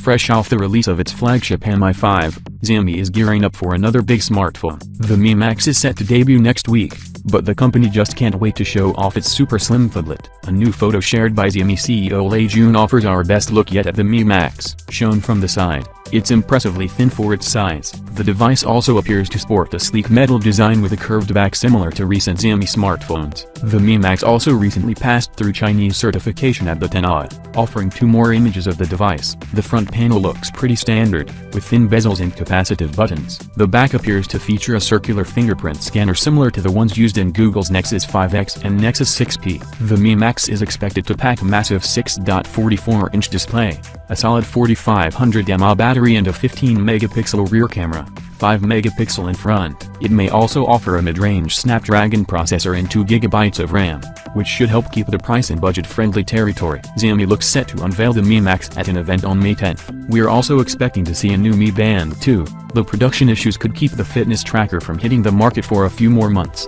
Fresh off the release of its flagship Mi 5, Xiaomi is gearing up for another big smartphone. The Mi Max is set to debut next week, but the company just can't wait to show off its super slim phablet. A new photo shared by Xiaomi CEO Lei Jun offers our best look yet at the Mi Max. Shown from the side, it's impressively thin for its size. The device also appears to sport a sleek metal design with a curved back similar to recent Xiaomi smartphones. The Mi Max also recently passed through Chinese certification at the 10i, offering 2 more images of the device. The front panel looks pretty standard, with thin bezels and capacitive buttons. The back appears to feature a circular fingerprint scanner similar to the ones used in Google's Nexus 5X and Nexus 6P. The Mi Max is expected to pack a massive 6.44-inch display, a solid 4500 mAh battery and a 15-megapixel rear camera, 5-megapixel in front. It may also offer a mid-range Snapdragon processor and 2 GB of RAM, which should help keep the price in budget-friendly territory. Xiaomi looks set to unveil the Mi Max at an event on May 10th. We're also expecting to see a new Mi Band 2, though production issues could keep the fitness tracker from hitting the market for a few more months.